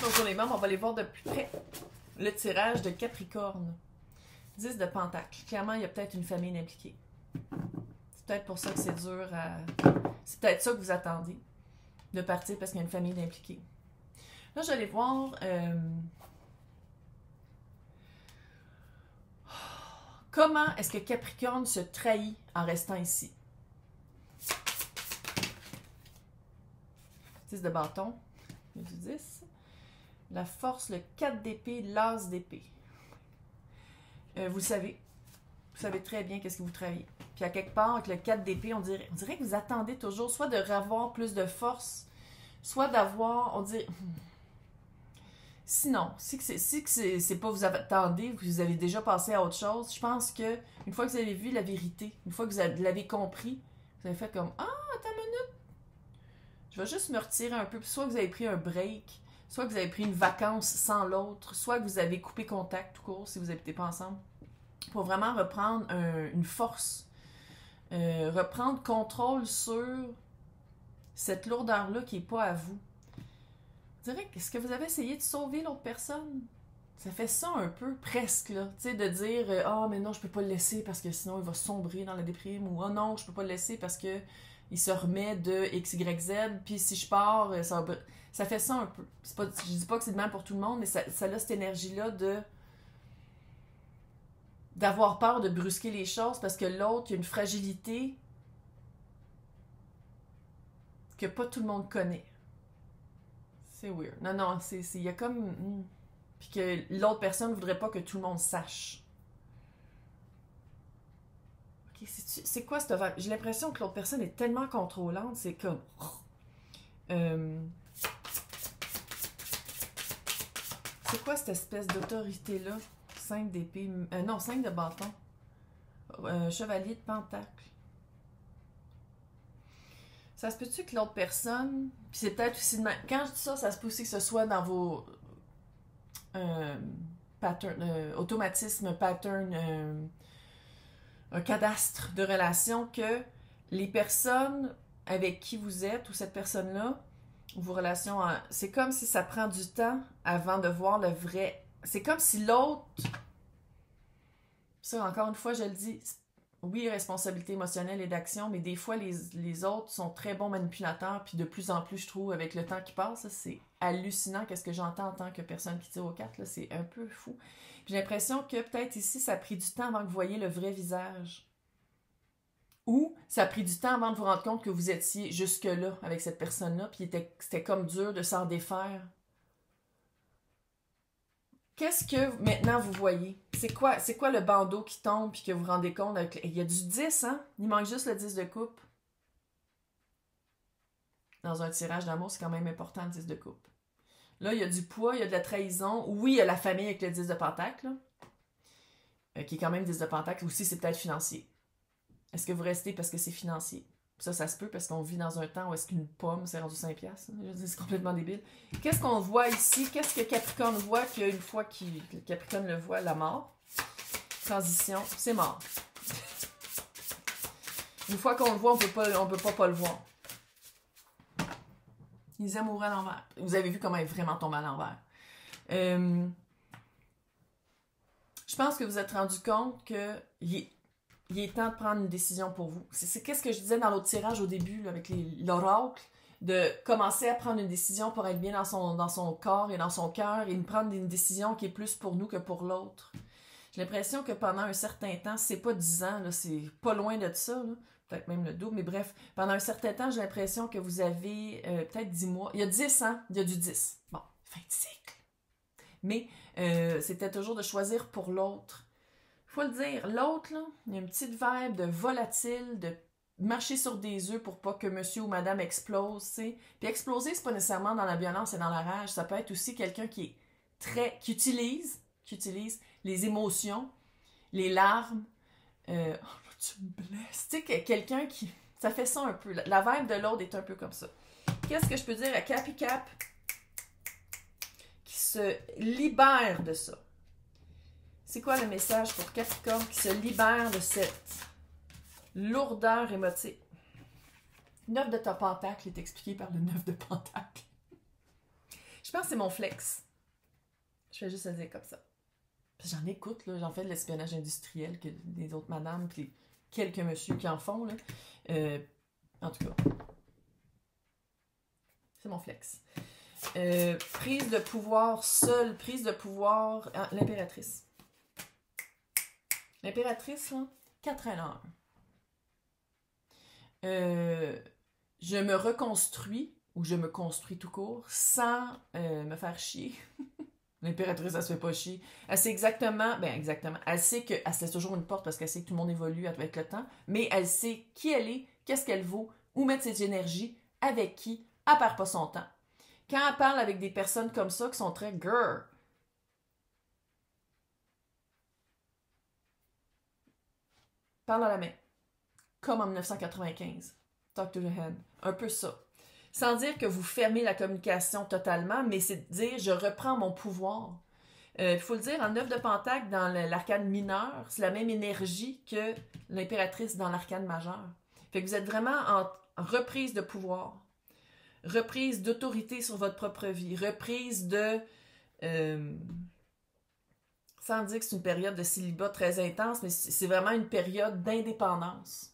sont sur les membres, on va les voir de plus près. Le tirage de Capricorne. 10 de Pentacle. Clairement, il y a peut-être une famille impliquée. C'est peut-être pour ça que c'est dur à... C'est peut-être ça que vous attendez, de partir parce qu'il y a une famille impliquée. Là, je vais aller voir... Comment est-ce que Capricorne se trahit en restant ici? 10 de bâton. Il y a du 10. La force, le 4 d'épée, l'as d'épée. Vous savez très bien qu'est-ce que vous travaillez. Puis à quelque part, avec le 4 d'épée, on dirait que vous attendez toujours soit de avoir plus de force, soit d'avoir, on dirait... Sinon, si c'est pas vous attendez, vous avez déjà passé à autre chose, je pense que une fois que vous avez vu la vérité, une fois que vous l'avez compris, vous avez fait comme « Ah, attends une minute! Je vais juste me retirer un peu. » Soit que vous avez pris un break, soit que vous avez pris une vacance sans l'autre, soit que vous avez coupé contact tout court si vous n'habitez pas ensemble, pour vraiment reprendre une force, reprendre contrôle sur cette lourdeur-là qui n'est pas à vous. Je dirais, est-ce que vous avez essayé de sauver l'autre personne? Ça fait ça un peu, presque, là. Tu sais, de dire « Ah, mais non, je peux pas le laisser parce que sinon il va sombrer dans la déprime. » Ou « Ah non, je peux pas le laisser parce que il se remet de X, Y, Z. Puis si je pars, ça fait ça un peu. Pas, je dis pas que c'est de même pour tout le monde, mais ça a cette énergie-là d'avoir peur de brusquer les choses parce que l'autre, il y a une fragilité que pas tout le monde connaît. C'est weird. Non, il y a comme... Puis que l'autre personne ne voudrait pas que tout le monde sache. Ok, c'est quoi cette vibe? J'ai l'impression que l'autre personne est tellement contrôlante, c'est comme... C'est quoi cette espèce d'autorité-là? 5 d'épée... non, 5 de bâton. Chevalier de pentacle. Ça se peut-tu que l'autre personne... Puis c'est peut-être aussi... Quand je dis ça, ça se peut aussi que ce soit dans vos... automatisme, pattern, un cadastre de relations, que les personnes avec qui vous êtes, ou cette personne-là, ou vos relations, c'est comme si ça prend du temps avant de voir le vrai. C'est comme si l'autre... Ça, encore une fois, je le dis, oui, responsabilité émotionnelle et d'action, mais des fois, les autres sont très bons manipulateurs, puis de plus en plus, je trouve, avec le temps qui passe, c'est hallucinant qu'est-ce que j'entends en tant que personne qui tire aux cartes, là, c'est un peu fou. J'ai l'impression que peut-être ici, ça a pris du temps avant que vous voyiez le vrai visage. Ou ça a pris du temps avant de vous rendre compte que vous étiez jusque-là avec cette personne-là, puis c'était comme dur de s'en défaire. Qu'est-ce que maintenant vous voyez? C'est quoi le bandeau qui tombe puis que vous vous rendez compte avec... Il y a du 10, hein? Il manque juste le 10 de coupe. Dans un tirage d'amour, c'est quand même important, le 10 de coupe. Là, il y a du poids, il y a de la trahison. Oui, il y a la famille avec le 10 de pentacle, qui est quand même 10 de pentacle. Aussi, c'est peut-être financier. Est-ce que vous restez parce que c'est financier? Ça se peut parce qu'on vit dans un temps où est-ce qu'une pomme, c'est rendu 5$. C'est complètement débile. Qu'est-ce qu'on voit ici? Qu'est-ce que Capricorne voit qu'une fois que Capricorne le voit? La mort. Transition, c'est mort. Une fois qu'on le voit, on peut pas le voir. Ils aiment mourir à l'envers. Vous avez vu comment il est vraiment tombé à l'envers. Je pense que vous êtes rendu compte que il est temps de prendre une décision pour vous. C'est qu'est-ce que je disais dans l'autre tirage au début, là, avec l'oracle, de commencer à prendre une décision pour être bien dans son corps et dans son cœur, et de prendre une décision qui est plus pour nous que pour l'autre. J'ai l'impression que pendant un certain temps, c'est pas 10 ans, là, c'est pas loin de ça, peut-être même le double, mais bref, pendant un certain temps, j'ai l'impression que vous avez peut-être 10 mois. Il y a 10 ans, il y a du 10. Bon, fin de cycle. Mais c'était toujours de choisir pour l'autre. Faut le dire, l'autre, là, il y a une petite vibe de volatile, de marcher sur des œufs pour pas que monsieur ou madame explose, tu sais. Puis exploser, c'est pas nécessairement dans la violence et dans la rage, ça peut être aussi quelqu'un qui utilise les émotions, les larmes. Oh, tu me blesses. Tu sais, quelqu'un qui... Ça fait ça un peu. La vibe de l'autre est un peu comme ça. Qu'est-ce que je peux dire à Capi Cap qui se libère de ça? C'est quoi le message pour Capricorne qui se libère de cette lourdeur émotive? 9 de pentacle est expliqué par le 9 de pentacle. Je pense que c'est mon flex. Je vais juste le dire comme ça. J'en écoute, là, j'en fais de l'espionnage industriel que des autres madames, puis quelques messieurs qui en font, là. En tout cas, c'est mon flex. Prise de pouvoir seule, prise de pouvoir... Ah, l'impératrice. L'impératrice, là, 4 à l'heure. Je me reconstruis, ou je me construis tout court, sans me faire chier. L'impératrice, elle se fait pas chier. Elle sait exactement, elle sait qu'elle se laisse toujours une porte parce qu'elle sait que tout le monde évolue avec le temps, mais elle sait qui elle est, qu'est-ce qu'elle vaut, où mettre ses énergies, avec qui, elle perd pas son temps. Quand elle parle avec des personnes comme ça qui sont très girl, parle à la main. Comme en 1995. Talk to the hand. Un peu ça. Sans dire que vous fermez la communication totalement, mais c'est de dire je reprends mon pouvoir. Il faut le dire, en 9 de Pentacle, dans l'arcane mineur, c'est la même énergie que l'impératrice dans l'arcane majeur. Fait que vous êtes vraiment en reprise de pouvoir. Reprise d'autorité sur votre propre vie. Reprise de... sans dire que c'est une période de célibat très intense, mais c'est vraiment une période d'indépendance.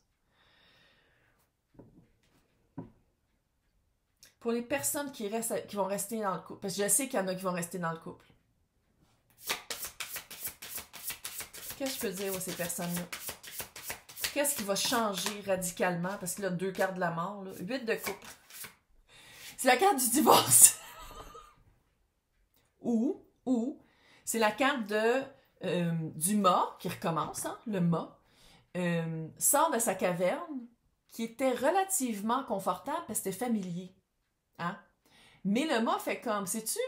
Pour les personnes qui vont rester dans le couple, parce que je sais qu'il y en a qui vont rester dans le couple. Qu'est-ce que je peux dire à ces personnes-là? Qu'est-ce qui va changer radicalement? Parce qu'il a 2 cartes de la mort, là. 8 de couple. C'est la carte du divorce. ou c'est la carte du mât qui recommence, hein, le mât, sort de sa caverne qui était relativement confortable parce que c'était familier. Hein? Mais le mât fait comme, sais-tu,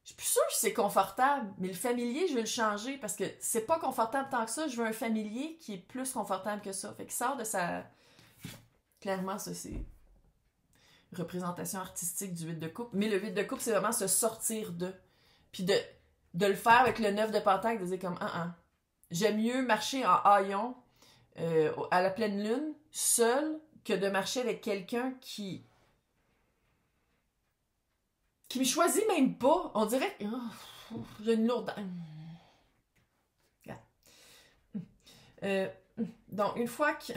je suis plus sûre que c'est confortable, mais le familier, je vais le changer parce que c'est pas confortable tant que ça, je veux un familier qui est plus confortable que ça. Fait qu'il sort de sa... Clairement, ça, c'est représentation artistique du 8 de coupe. Mais le 8 de coupe, c'est vraiment se sortir de... Puis de le faire avec le 9 de pentacle, de dire comme, j'aime mieux marcher en haillon à la pleine lune, seul, que de marcher avec quelqu'un qui me choisit même pas. On dirait que j'ai une lourde... donc, une fois que...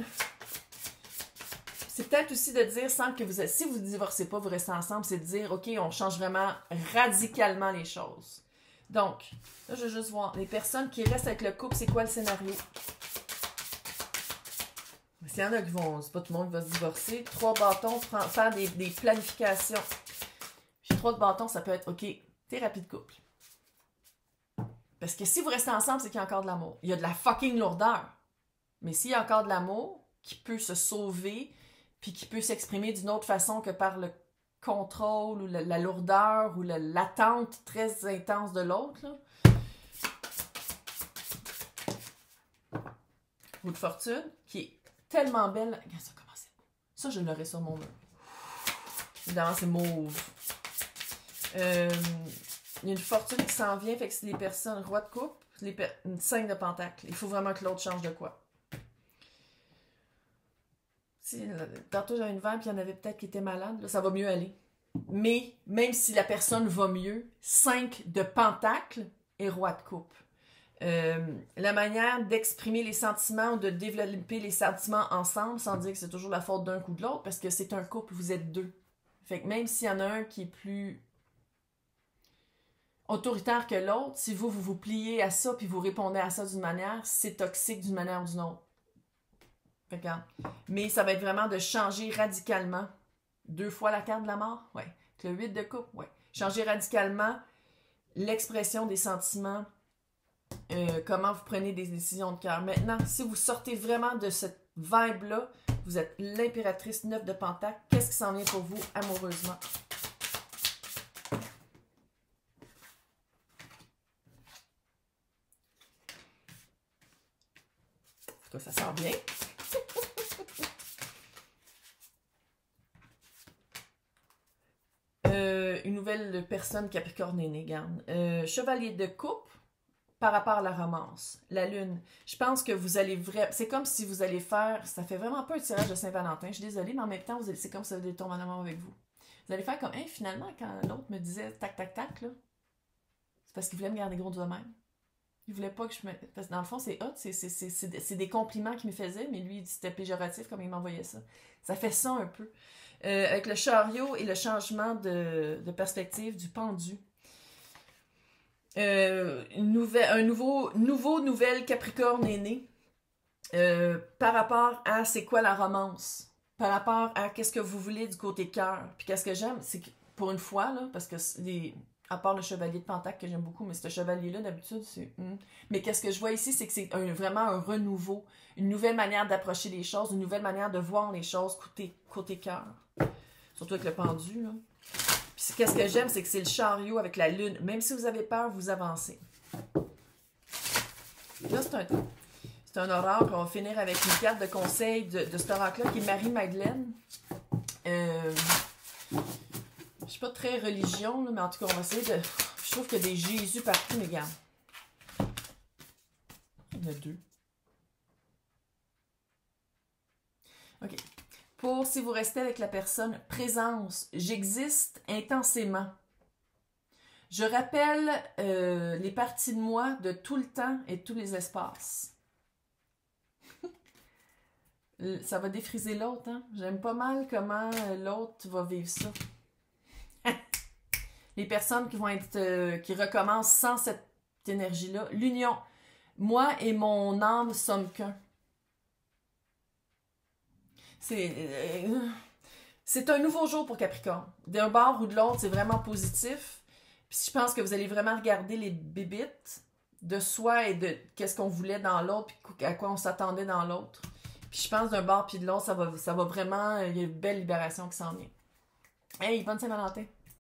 C'est peut-être aussi de dire, sans que vous... Si vous ne divorcez pas, vous restez ensemble, c'est de dire, OK, on change vraiment radicalement les choses. Donc, là, je vais juste voir. Les personnes qui restent avec le couple, c'est quoi le scénario? S'il y en a qui vont... C'est pas tout le monde qui va se divorcer. 3 bâtons, faire des planifications. Puis 3 de bâtons, ça peut être, OK, thérapie de couple. Parce que si vous restez ensemble, c'est qu'il y a encore de l'amour. Il y a de la fucking lourdeur. Mais s'il y a encore de l'amour qui peut se sauver, puis qui peut s'exprimer d'une autre façon que par le contrôle ou la lourdeur ou l'attente très intense de l'autre, là. Roue de fortune, qui est tellement belle. Regarde ça, comment c'est beau. Ça, je l'aurais sur mon mur. Évidemment, c'est mauve. Il y a une fortune qui s'en vient, fait que c'est les personnes roi de coupe, une 5 de pentacle. Il faut vraiment que l'autre change de quoi. Tantôt j'avais une vague, puis il y en avait peut-être qui étaient malades, là, ça va mieux aller. Mais même si la personne va mieux, 5 de pentacle et roi de coupe. La manière d'exprimer les sentiments ou de développer les sentiments ensemble, sans dire que c'est toujours la faute d'un ou de l'autre, parce que c'est un couple, vous êtes 2. Fait que même s'il y en a un qui est plus autoritaire que l'autre, si vous pliez à ça puis vous répondez à ça d'une manière, c'est toxique d'une manière ou d'une autre. Fait que, mais ça va être vraiment de changer radicalement. 2 fois la carte de la mort? Ouais. Avec le 8 de coupe? Ouais. Changer radicalement l'expression des sentiments, comment vous prenez des décisions de cœur. Maintenant, si vous sortez vraiment de cette vibe-là, vous êtes l'impératrice 9 de pentacle. Qu'est-ce qui s'en vient pour vous amoureusement? Toi, ça sent bien. Une nouvelle personne capricornénée, garde. Chevalier de coupe par rapport à la romance. La lune. Je pense que vous allez vraiment... C'est comme si vous allez faire... Ça fait vraiment pas un tirage de Saint-Valentin. Je suis désolée, mais en même temps, c'est comme si vous allez tomber en amour avec vous. Vous allez faire comme, hey, finalement, quand l'autre me disait tac, tac, tac, là, c'est parce qu'il voulait me garder gros de même. Il voulait pas que je me... Parce que dans le fond, c'est hot, c'est des compliments qu'il me faisait, mais lui, c'était péjoratif comme il m'envoyait ça. Ça fait ça un peu. Avec le chariot et le changement de perspective du pendu. Nouvelle Capricorne est né par rapport à c'est quoi la romance, par rapport à qu'est-ce que vous voulez du côté cœur. Puis qu'est-ce que j'aime, c'est que pour une fois, là, parce que à part le chevalier de Pentacle que j'aime beaucoup, mais ce chevalier-là, d'habitude, c'est... Mais qu'est-ce que je vois ici, c'est que c'est vraiment un renouveau, une nouvelle manière d'approcher les choses, une nouvelle manière de voir les choses côté cœur. Surtout avec le pendu, là. Puis qu'est-ce que j'aime, c'est que c'est le chariot avec la lune. Même si vous avez peur, vous avancez. Là, c'est un oracle. On va finir avec une carte de conseil de cet oracle-là qui est Marie-Madeleine. Je suis pas très religion, là, mais en tout cas, on va essayer de... Je trouve qu'il y a des Jésus partout, mais regarde. Il y en a deux. OK. Pour, si vous restez avec la personne, présence, j'existe intensément. Je rappelle les parties de moi de tout le temps et de tous les espaces. Ça va défriser l'autre, hein? J'aime pas mal comment l'autre va vivre ça. Les personnes qui vont être, qui recommencent sans cette énergie-là. L'union. Moi et mon âme sommes qu'un. C'est un nouveau jour pour Capricorne. D'un bord ou de l'autre, c'est vraiment positif. Puis je pense que vous allez vraiment regarder les bébites de soi et de qu'est-ce qu'on voulait dans l'autre, puis à quoi on s'attendait dans l'autre. Puis je pense d'un bord puis de l'autre, ça va vraiment... Il y a une belle libération qui s'en vient. Hey, bonne Saint-Valentin!